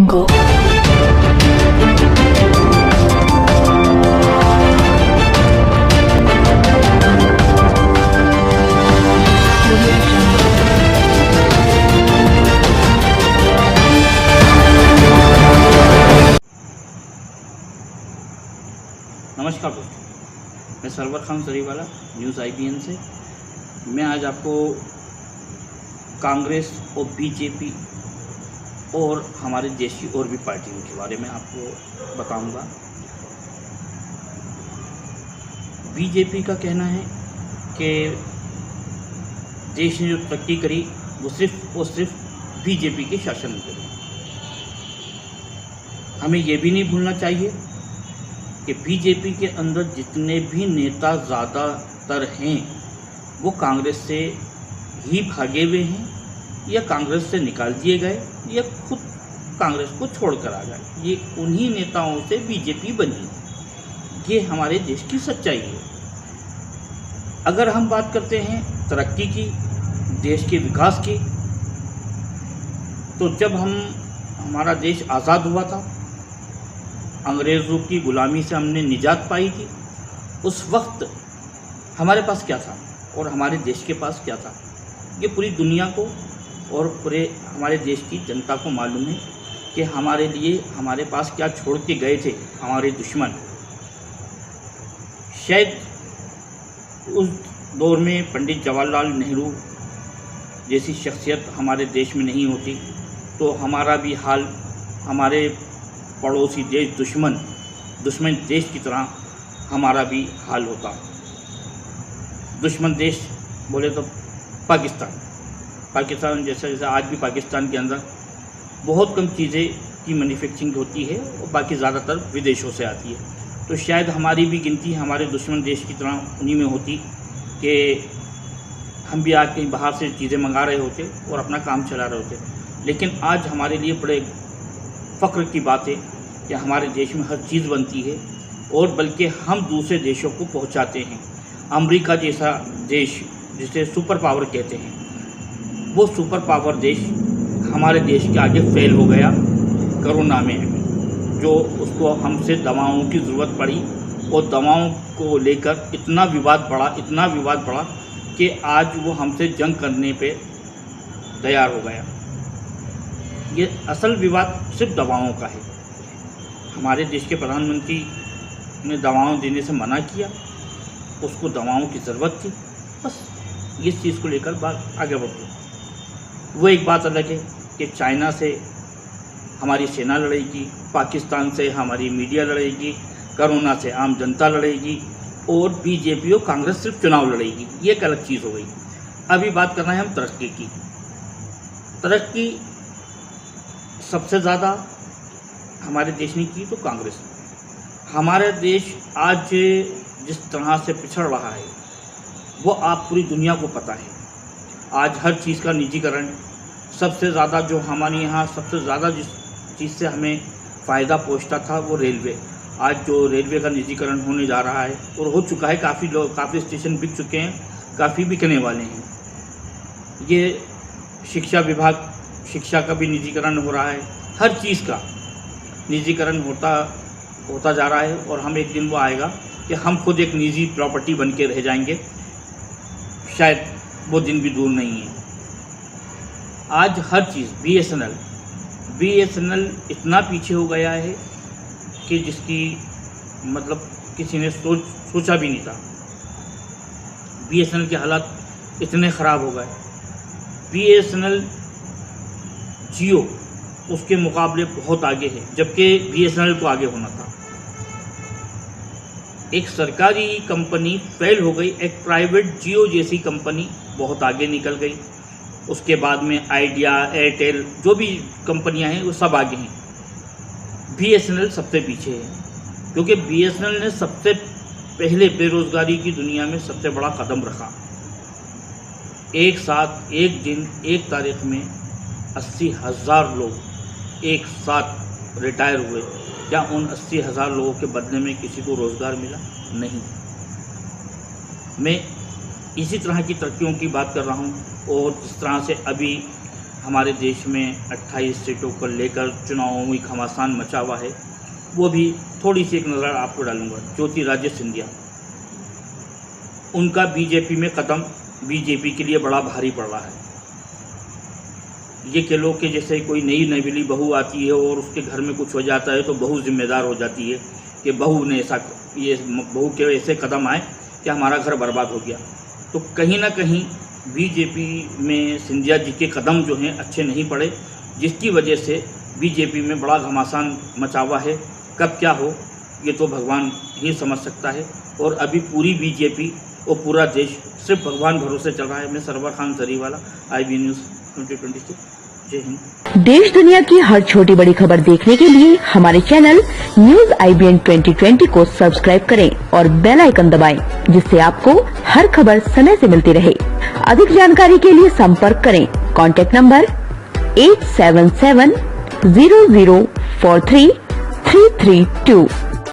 Go. नमस्कार दोस्तों, मैं सरवर खान सरीवाला न्यूज़ IBN से। मैं आज आपको कांग्रेस और बीजेपी और हमारे देश की और भी पार्टियों के बारे में आपको बताऊंगा। बीजेपी का कहना है कि देश ने जो तरक्की करी वो सिर्फ और सिर्फ बीजेपी के शासन में करी। हमें ये भी नहीं भूलना चाहिए कि बीजेपी के अंदर जितने भी नेता ज़्यादातर हैं वो कांग्रेस से ही भागे हुए हैं या कांग्रेस से निकाल दिए गए या खुद कांग्रेस को छोड़कर आ गए। ये उन्हीं नेताओं से बीजेपी बनी। ये हमारे देश की सच्चाई है। अगर हम बात करते हैं तरक्की की, देश के विकास की, तो जब हमारा देश आज़ाद हुआ था, अंग्रेज़ों की गुलामी से हमने निजात पाई थी, उस वक्त हमारे पास क्या था और हमारे देश के पास क्या था, ये पूरी दुनिया को और पूरे हमारे देश की जनता को मालूम है कि हमारे लिए हमारे पास क्या छोड़ के गए थे हमारे दुश्मन। शायद उस दौर में पंडित जवाहरलाल नेहरू जैसी शख्सियत हमारे देश में नहीं होती तो हमारा भी हाल हमारे पड़ोसी देश दुश्मन देश की तरह हमारा भी हाल होता। दुश्मन देश बोले तो पाकिस्तान जैसा आज भी पाकिस्तान के अंदर बहुत कम चीज़ें की मैन्युफैक्चरिंग होती है और बाकी ज़्यादातर विदेशों से आती है। तो शायद हमारी भी गिनती हमारे दुश्मन देश की तरह उन्हीं में होती कि हम भी आज कहीं बाहर से चीज़ें मंगा रहे होते और अपना काम चला रहे होते। लेकिन आज हमारे लिए बड़े फ़ख्र की बात है कि हमारे देश में हर चीज़ बनती है और बल्कि हम दूसरे देशों को पहुंचाते हैं। अमेरिका जैसा देश जिसे सुपर पावर कहते हैं, वो सुपर पावर देश हमारे देश के आगे फेल हो गया कोरोना में, जो उसको हमसे दवाओं की ज़रूरत पड़ी और दवाओं को लेकर इतना विवाद बढ़ा कि आज वो हमसे जंग करने पे तैयार हो गया। ये असल विवाद सिर्फ दवाओं का है। हमारे देश के प्रधानमंत्री ने दवाओं देने से मना किया, उसको दवाओं की ज़रूरत थी, बस इस चीज़ को लेकर बात आगे बढ़ती। वो एक बात अलग है कि चाइना से हमारी सेना लड़ेगी, पाकिस्तान से हमारी मीडिया लड़ेगी, कोरोना से आम जनता लड़ेगी और बीजेपी और कांग्रेस सिर्फ चुनाव लड़ेगी। ये एक अलग चीज़ हो गई। अभी बात करना है हम तरक्की की। तरक्की सबसे ज़्यादा हमारे देश ने की तो कांग्रेस ने। हमारा देश आज जिस तरह से पिछड़ रहा है वो आप पूरी दुनिया को पता है। आज हर चीज़ का निजीकरण, सबसे ज़्यादा जो हमारे यहाँ सबसे ज़्यादा जिस चीज़ से हमें फ़ायदा पहुँचता था वो रेलवे। आज जो रेलवे का निजीकरण होने जा रहा है और हो चुका है, काफ़ी स्टेशन बिक चुके हैं, काफ़ी बिकने वाले हैं। ये शिक्षा विभाग, शिक्षा का भी निजीकरण हो रहा है। हर चीज़ का निजीकरण होता जा रहा है और हम एक दिन वो आएगा कि हम खुद एक निजी प्रॉपर्टी बन के रह जाएंगे। शायद वो दिन भी दूर नहीं है। आज हर चीज़ BSNL इतना पीछे हो गया है कि जिसकी मतलब किसी ने सोचा भी नहीं था। BSNL के हालात इतने ख़राब हो गए। BSNL जियो उसके मुकाबले बहुत आगे है, जबकि BSNL को आगे होना था। एक सरकारी कंपनी फेल हो गई, एक प्राइवेट जियो जैसी कंपनी बहुत आगे निकल गई। उसके बाद में आइडिया, एयरटेल, जो भी कंपनियां हैं वो सब आगे हैं। BSNL सबसे पीछे है क्योंकि BSNL ने सबसे पहले बेरोज़गारी की दुनिया में सबसे बड़ा कदम रखा। एक साथ एक दिन एक तारीख में 80,000 लोग एक साथ रिटायर हुए। क्या उन 80,000 लोगों के बदले में किसी को रोज़गार मिला? नहीं। मैं इसी तरह की तरक्कियों की बात कर रहा हूँ और जिस तरह से अभी हमारे देश में 28 सीटों को लेकर चुनावों में घमासान मचा हुआ है, वो भी थोड़ी सी एक नज़र आपको डालूंगा। ज्योतिरादित्य सिंधिया, उनका बीजेपी में कदम बीजेपी के लिए बड़ा भारी पड़ रहा है। ये कह लो कि जैसे कोई नई नवेली बहू आती है और उसके घर में कुछ हो जाता है तो बहू जिम्मेदार हो जाती है कि बहू के ऐसे कदम आए कि हमारा घर बर्बाद हो गया। तो कहीं ना कहीं बीजेपी में सिंधिया जी के कदम जो हैं अच्छे नहीं पड़े, जिसकी वजह से बीजेपी में बड़ा घमासान मचा हुआ है। कब क्या हो ये तो भगवान ही समझ सकता है। और अभी पूरी बीजेपी और पूरा देश सिर्फ भगवान भरोसे चल रहा है। मैं सरवर खान जरीवाला, IB न्यूज़ 2026। जय हिंद। देश दुनिया की हर छोटी बड़ी खबर देखने के लिए हमारे चैनल न्यूज IBN 2020 को सब्सक्राइब करें और बेल आइकन दबाएं, जिससे आपको हर खबर समय से मिलती रहे। अधिक जानकारी के लिए संपर्क करें। Contact number 8770043332।